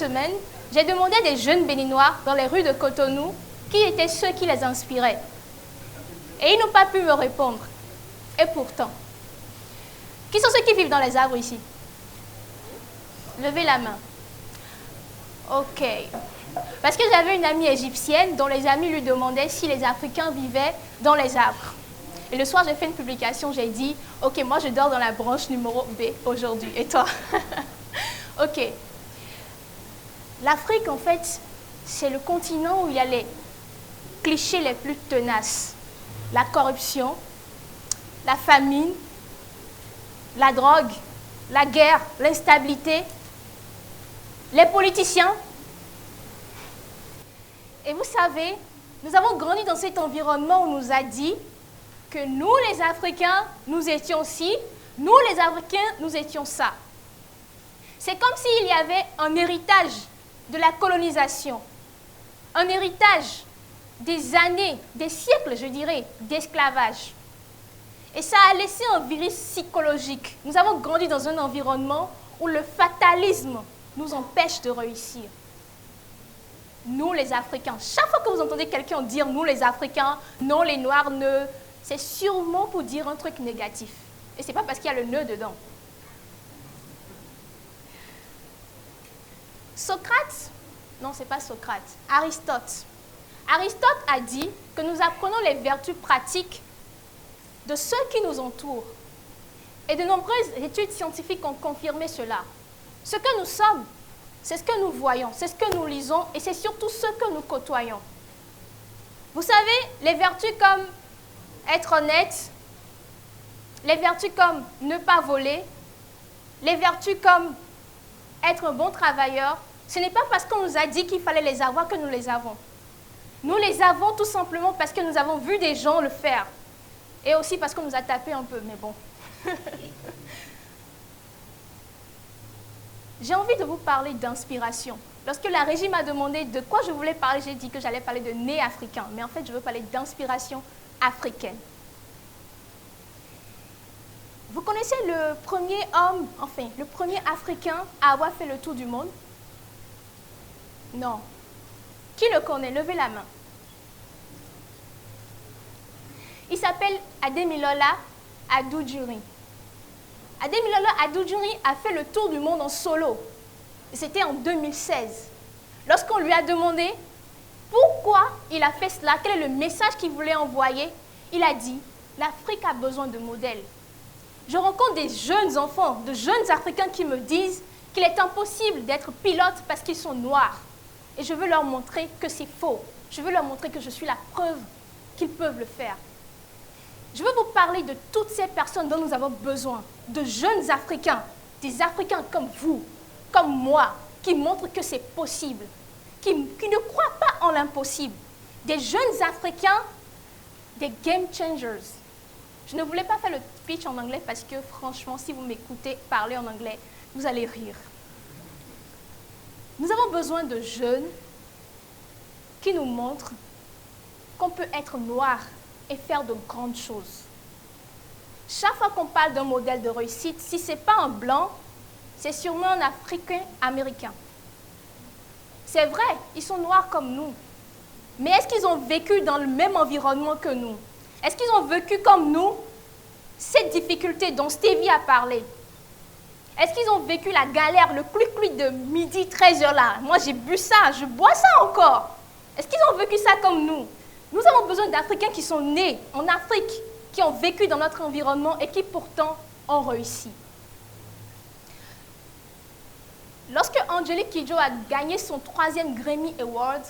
semaines, j'ai demandé à des jeunes Béninois dans les rues de Cotonou qui étaient ceux qui les inspiraient. Et ils n'ont pas pu me répondre. Et pourtant, qui sont ceux qui vivent dans les arbres ici? Levez la main. Ok. Parce que j'avais une amie égyptienne dont les amis lui demandaient si les Africains vivaient dans les arbres. Et le soir, j'ai fait une publication, j'ai dit, ok, moi je dors dans la branche numéro B aujourd'hui. Et toi? Ok. L'Afrique, en fait, c'est le continent où il y a les clichés les plus tenaces. La corruption, la famine, la drogue, la guerre, l'instabilité, les politiciens. Et vous savez, nous avons grandi dans cet environnement où on nous a dit que nous, les Africains, nous étions ci, nous, les Africains, nous étions ça. C'est comme s'il y avait un héritage de la colonisation, un héritage des années, des siècles, je dirais, d'esclavage. Et ça a laissé un virus psychologique. Nous avons grandi dans un environnement où le fatalisme nous empêche de réussir. Nous, les Africains, chaque fois que vous entendez quelqu'un dire « nous, les Africains »,« non, les Noirs ne », c'est sûrement pour dire un truc négatif. Et ce n'est pas parce qu'il y a le nœud dedans. Socrate, non, ce n'est pas Socrate, Aristote. Aristote a dit que nous apprenons les vertus pratiques de ceux qui nous entourent. Et de nombreuses études scientifiques ont confirmé cela. Ce que nous sommes, c'est ce que nous voyons, c'est ce que nous lisons et c'est surtout ce que nous côtoyons. Vous savez, les vertus comme être honnête, les vertus comme ne pas voler, les vertus comme être un bon travailleur, ce n'est pas parce qu'on nous a dit qu'il fallait les avoir que nous les avons. Nous les avons tout simplement parce que nous avons vu des gens le faire. Et aussi parce qu'on nous a tapé un peu, mais bon. J'ai envie de vous parler d'inspiration. Lorsque la régie m'a demandé de quoi je voulais parler, j'ai dit que j'allais parler de nez africain. Mais en fait, je veux parler d'inspiration africaine. Vous connaissez le premier homme, enfin, le premier Africain à avoir fait le tour du monde? Non. Qui le connaît? Levez la main. Il s'appelle Ademilola Adudjuri. Ademilola Adudjuri a fait le tour du monde en solo. C'était en 2016. Lorsqu'on lui a demandé pourquoi il a fait cela, quel est le message qu'il voulait envoyer, il a dit « L'Afrique a besoin de modèles ». Je rencontre des jeunes enfants, de jeunes Africains qui me disent qu'il est impossible d'être pilote parce qu'ils sont noirs. Et je veux leur montrer que c'est faux. Je veux leur montrer que je suis la preuve qu'ils peuvent le faire. Je veux vous parler de toutes ces personnes dont nous avons besoin, de jeunes Africains, des Africains comme vous, comme moi, qui montrent que c'est possible, qui ne croient pas en l'impossible. Des jeunes Africains, des game changers. Je ne voulais pas faire le pitch en anglais parce que franchement, si vous m'écoutez parler en anglais, vous allez rire. Nous avons besoin de jeunes qui nous montrent qu'on peut être noir et faire de grandes choses. Chaque fois qu'on parle d'un modèle de réussite, si ce n'est pas un blanc, c'est sûrement un Africain-Américain. C'est vrai, ils sont noirs comme nous. Mais est-ce qu'ils ont vécu dans le même environnement que nous? Est-ce qu'ils ont vécu comme nous cette difficulté dont Stevie a parlé? Est-ce qu'ils ont vécu la galère, le clui-clui de midi, 13h là? Moi, j'ai bu ça, je bois ça encore. Est-ce qu'ils ont vécu ça comme nous? Nous avons besoin d'Africains qui sont nés en Afrique, qui ont vécu dans notre environnement et qui pourtant ont réussi. Lorsque Angélique Kidjo a gagné son 3e Grammy Award,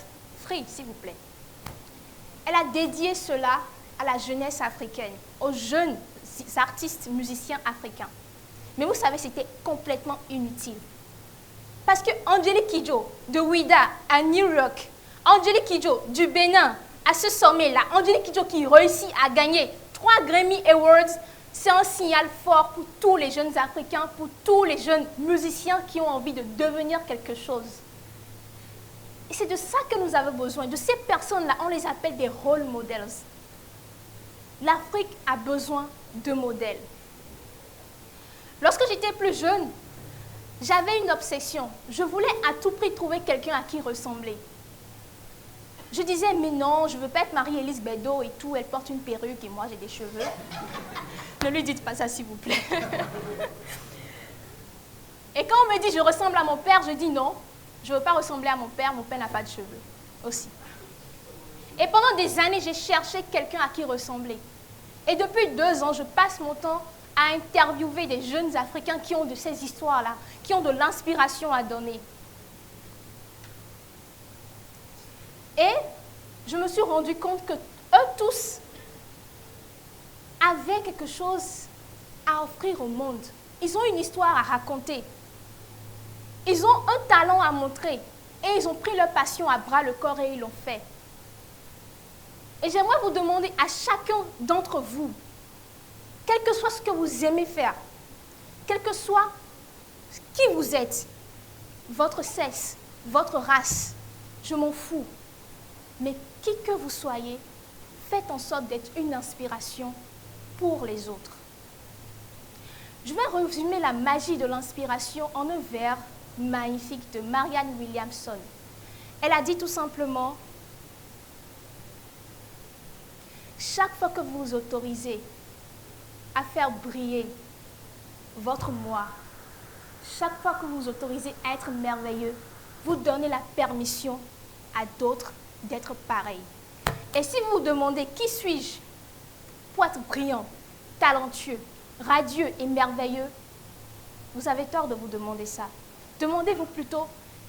Free, s'il vous plaît, elle a dédié cela à la jeunesse africaine, aux jeunes artistes, musiciens africains. Mais vous savez, c'était complètement inutile. Parce que Angélique Kidjo, de Ouida à New York, Angélique Kidjo, du Bénin, à ce sommet-là, Angélique Kidjo qui réussit à gagner 3 Grammy Awards, c'est un signal fort pour tous les jeunes Africains, pour tous les jeunes musiciens qui ont envie de devenir quelque chose. Et c'est de ça que nous avons besoin, de ces personnes-là, on les appelle des role models. L'Afrique a besoin de modèles. Lorsque j'étais plus jeune, J'avais une obsession. Je voulais à tout prix trouver quelqu'un à qui ressembler. Je disais, mais non, je ne veux pas être Marie-Élise Bédot et tout, elle porte une perruque et moi j'ai des cheveux. Ne lui dites pas ça, s'il vous plaît. Et quand on me dit, je ressemble à mon père, je dis non, je ne veux pas ressembler à mon père n'a pas de cheveux aussi. Et pendant des années, j'ai cherché quelqu'un à qui ressembler. Et depuis 2 ans, je passe mon temps à interviewer des jeunes Africains qui ont de ces histoires-là, qui ont de l'inspiration à donner. Et je me suis rendu compte que eux tous avaient quelque chose à offrir au monde. Ils ont une histoire à raconter. Ils ont un talent à montrer. Et ils ont pris leur passion à bras le corps et ils l'ont fait. Et j'aimerais vous demander à chacun d'entre vous, quel que soit ce que vous aimez faire, quel que soit qui vous êtes, votre sexe, votre race, je m'en fous. Mais qui que vous soyez, faites en sorte d'être une inspiration pour les autres. Je vais résumer la magie de l'inspiration en un vers magnifique de Marianne Williamson. Elle a dit tout simplement, chaque fois que vous vous autorisez à faire briller votre moi, chaque fois que vous vous autorisez à être merveilleux, vous donnez la permission à d'autres d'être pareils. Et si vous vous demandez qui suis-je pour être brillant, talentueux, radieux et merveilleux, vous avez tort de vous demander ça. Demandez-vous plutôt,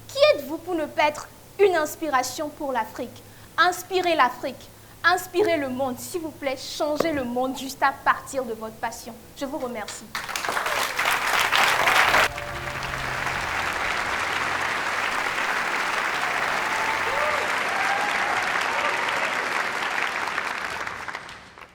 qui êtes-vous pour ne pas être une inspiration pour l'Afrique? Inspirez l'Afrique, inspirez le monde. S'il vous plaît, changez le monde juste à partir de votre passion. Je vous remercie.